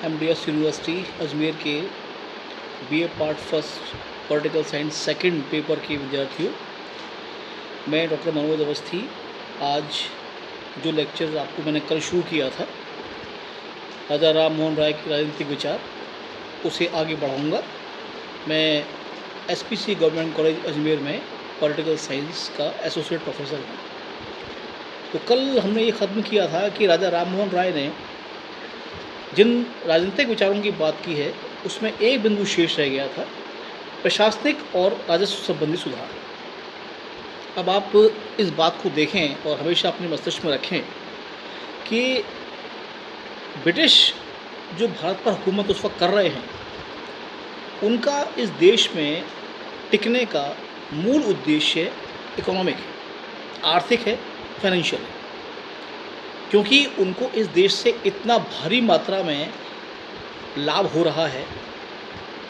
MDS university Ajmer के BA part first political science second paper के विद्यार्थियों, मैं डॉक्टर मनोज अवस्थी आज जो लेक्चर आपको मैंने कल शुरू किया था राजा राम मोहन राय के राजनीतिक विचार, उसे आगे बढ़ाऊंगा। मैं एसपीसी गवर्नमेंट कॉलेज अजमेर में पॉलिटिकल साइंस का एसोसिएट प्रोफेसर हूँ। तो कल हमने ये ख़त्म किया था कि राजा राम मोहन राय ने जिन राजनीतिक विचारों की बात की है उसमें एक बिंदु शेष रह गया था, प्रशासनिक और राजस्व संबंधी सुधार। अब आप इस बात को देखें और हमेशा अपने मस्तिष्क में रखें कि ब्रिटिश जो भारत पर हुकूमत उस वक्त कर रहे हैं, उनका इस देश में टिकने का मूल उद्देश्य इकोनॉमिक है, आर्थिक है, फाइनेंशियल है। क्योंकि उनको इस देश से इतना भारी मात्रा में लाभ हो रहा है।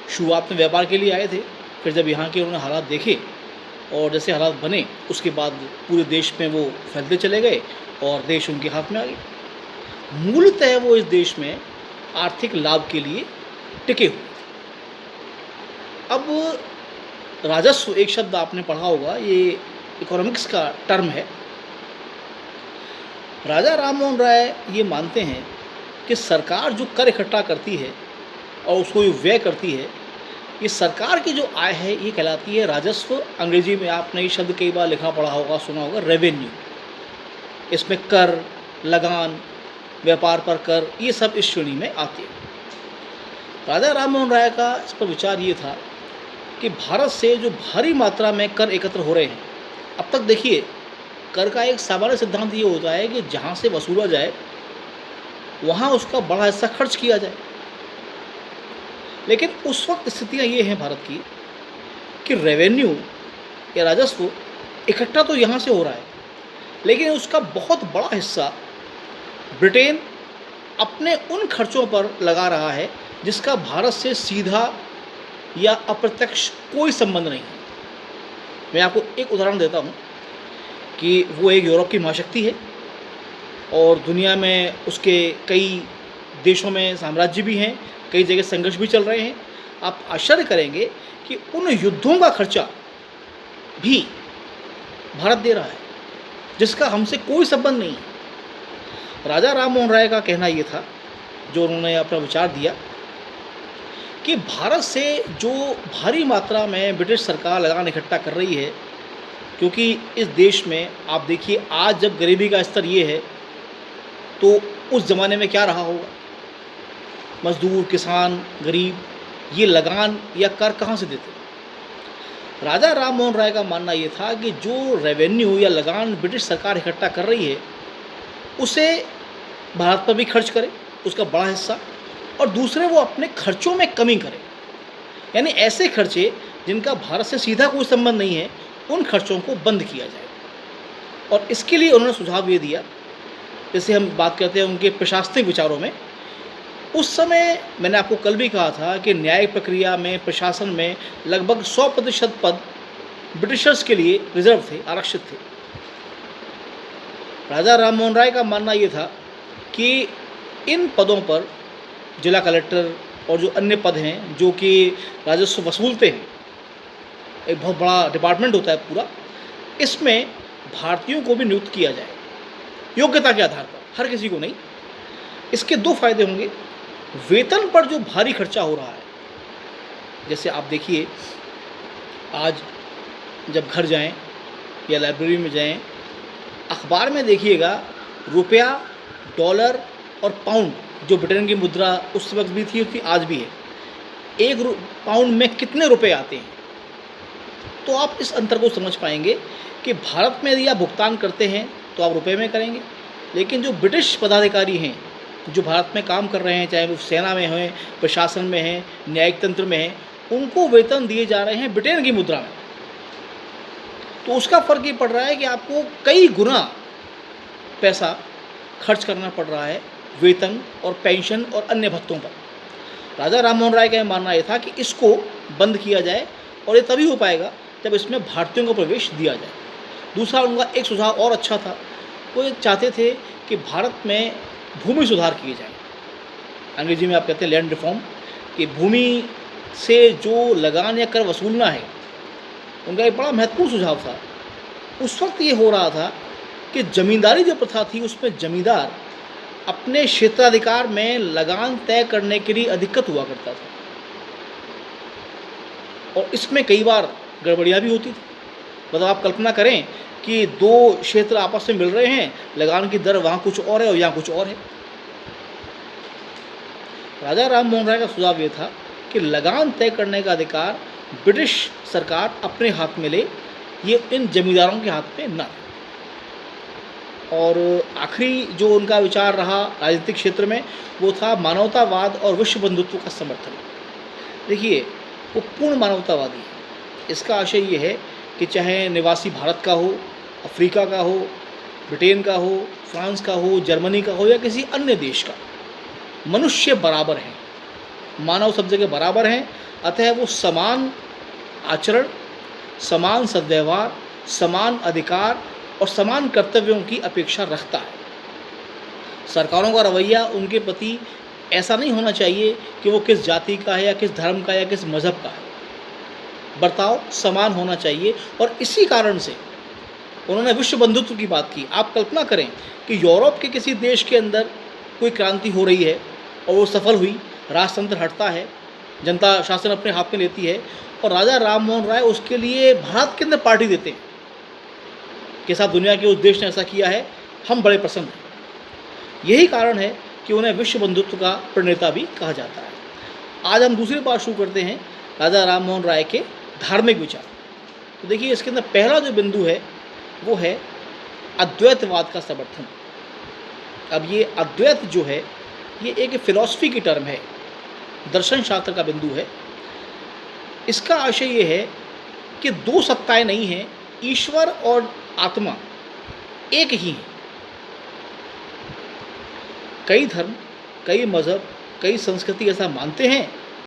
शुरुआत में व्यापार के लिए आए थे, फिर जब यहाँ के उन्होंने हालात देखे और जैसे हालात बने उसके बाद पूरे देश में वो फैलते चले गए और देश उनके हाथ में आ गया। मूलतः वो इस देश में आर्थिक लाभ के लिए टिके हुए थे। अब राजस्व एक शब्द आपने पढ़ा होगा, ये इकोनॉमिक्स का टर्म है। राजा राम मोहन राय ये मानते हैं कि सरकार जो कर इकट्ठा करती है और उसको व्यय करती है, ये सरकार की जो आय है ये कहलाती है राजस्व। अंग्रेजी में आपने ये शब्द कई बार लिखा पढ़ा होगा, सुना होगा, रेवेन्यू। इसमें कर, लगान, व्यापार पर कर, ये सब इस श्रेणी में आते हैं। राजा राम मोहन राय का इस पर विचार ये था कि भारत से जो भारी मात्रा में कर एकत्र हो रहे हैं, अब तक देखिए कर का एक सामान्य सिद्धांत ये होता है कि जहाँ से वसूला जाए वहाँ उसका बड़ा हिस्सा खर्च किया जाए। लेकिन उस वक्त स्थितियाँ ये हैं भारत की कि रेवेन्यू या राजस्व इकट्ठा तो यहाँ से हो रहा है, लेकिन उसका बहुत बड़ा हिस्सा ब्रिटेन अपने उन खर्चों पर लगा रहा है जिसका भारत से सीधा या अप्रत्यक्ष कोई संबंध नहीं है। मैं आपको एक उदाहरण देता हूँ कि वो एक यूरोप की महाशक्ति है और दुनिया में उसके कई देशों में साम्राज्य भी हैं, कई जगह संघर्ष भी चल रहे हैं। आप आश्चर्य करेंगे कि उन युद्धों का खर्चा भी भारत दे रहा है जिसका हमसे कोई संबंध नहीं है। राजा राम मोहन राय का कहना ये था, जो उन्होंने अपना विचार दिया, कि भारत से जो भारी मात्रा में ब्रिटिश सरकार लगान इकट्ठा कर रही है, क्योंकि इस देश में आप देखिए आज जब गरीबी का स्तर ये है तो उस ज़माने में क्या रहा होगा। मजदूर, किसान, गरीब ये लगान या कर कहाँ से देते। राजा राम मोहन राय का मानना ये था कि जो रेवेन्यू या लगान ब्रिटिश सरकार इकट्ठा कर रही है उसे भारत पर भी खर्च करे, उसका बड़ा हिस्सा, और दूसरे वो अपने खर्चों में कमी करे। यानी ऐसे खर्चे जिनका भारत से सीधा कोई संबंध नहीं है, उन खर्चों को बंद किया जाए। और इसके लिए उन्होंने सुझाव ये दिया, जैसे हम बात करते हैं उनके प्रशासनिक विचारों में, उस समय मैंने आपको कल भी कहा था कि न्यायिक प्रक्रिया में, प्रशासन में लगभग 100% पद ब्रिटिशर्स के लिए रिजर्व थे, आरक्षित थे। राजा राम मोहन राय का मानना ये था कि इन पदों पर जिला कलेक्टर और जो अन्य पद हैं जो कि राजस्व वसूलते हैं, एक बहुत बड़ा डिपार्टमेंट होता है पूरा, इसमें भारतीयों को भी नियुक्त किया जाए योग्यता के आधार पर, हर किसी को नहीं। इसके दो फायदे होंगे। वेतन पर जो भारी खर्चा हो रहा है, जैसे आप देखिए आज जब घर जाएं या लाइब्रेरी में जाएं, अखबार में देखिएगा रुपया, डॉलर और पाउंड, जो ब्रिटेन की मुद्रा उस वक्त भी थी आज भी है, एक पाउंड में कितने रुपए आते हैं। तो आप इस अंतर को समझ पाएंगे कि भारत में यदि आप भुगतान करते हैं तो आप रुपए में करेंगे, लेकिन जो ब्रिटिश पदाधिकारी हैं जो भारत में काम कर रहे हैं, चाहे वो सेना में हैं, प्रशासन में हैं, न्यायिक तंत्र में हैं, उनको वेतन दिए जा रहे हैं ब्रिटेन की मुद्रा में। तो उसका फ़र्क ये पड़ रहा है कि आपको कई गुना पैसा खर्च करना पड़ रहा है वेतन और पेंशन और अन्य भत्तों पर। राजा राम मोहन राय का मानना यह था कि इसको बंद किया जाए, और ये तभी हो पाएगा जब इसमें भारतीयों को प्रवेश दिया जाए। दूसरा उनका एक सुझाव और अच्छा था, वो ये चाहते थे कि भारत में भूमि सुधार किए जाएं। अंग्रेजी में आप कहते हैं लैंड रिफॉर्म, कि भूमि से जो लगान या कर वसूलना है, उनका एक बड़ा महत्वपूर्ण सुझाव था। उस वक्त ये हो रहा था कि ज़मींदारी जो प्रथा थी उसमें ज़मींदार अपने क्षेत्राधिकार में लगान तय करने के लिए अधिकृत हुआ करता था, और इसमें कई बार गड़बड़ियाँ भी होती थी। मतलब आप कल्पना करें कि दो क्षेत्र आपस में मिल रहे हैं, लगान की दर वहाँ कुछ और है और यहाँ कुछ और है। राजा राम मोहन राय का सुझाव ये था कि लगान तय करने का अधिकार ब्रिटिश सरकार अपने हाथ में ले, ये इन जमींदारों के हाथ में ना। और आखिरी जो उनका विचार रहा राजनीतिक क्षेत्र में, वो था मानवतावाद और विश्व बंधुत्व का समर्थन। देखिए, वो पूर्ण मानवतावादी है। इसका आशय ये है कि चाहे निवासी भारत का हो, अफ्रीका का हो, ब्रिटेन का हो, फ्रांस का हो, जर्मनी का हो या किसी अन्य देश का, मनुष्य बराबर हैं, मानव सब जगह बराबर हैं। अतः वो समान आचरण, समान सद्व्यवहार, समान अधिकार और समान कर्तव्यों की अपेक्षा रखता है। सरकारों का रवैया उनके प्रति ऐसा नहीं होना चाहिए कि वो किस जाति का है या किस धर्म का या किस मज़हब का है। बर्ताव समान होना चाहिए, और इसी कारण से उन्होंने विश्व बंधुत्व की बात की। आप कल्पना करें कि यूरोप के किसी देश के अंदर कोई क्रांति हो रही है और वो सफल हुई, राजतंत्र हटता है, जनता शासन अपने हाथ में लेती है, और राजा राम मोहन राय उसके लिए भारत के अंदर पार्टी देते हैं कि साहब दुनिया के उस देश ने ऐसा किया है, हम बड़े प्रसन्न हैं। यही कारण है कि उन्हें विश्व बंधुत्व का प्रणेता भी कहा जाता है। आज हम दूसरी बात शुरू करते हैं राजा राम मोहन राय के धार्मिक विचार। तो देखिए, इसके अंदर पहला जो बिंदु है वो है अद्वैतवाद का समर्थन। अब ये अद्वैत जो है, ये एक फिलॉसफी की टर्म है, दर्शन शास्त्र का बिंदु है। इसका आशय ये है कि दो सत्ताएं नहीं हैं, ईश्वर और आत्मा एक ही हैं। कई धर्म, कई मज़हब, कई संस्कृति ऐसा मानते हैं,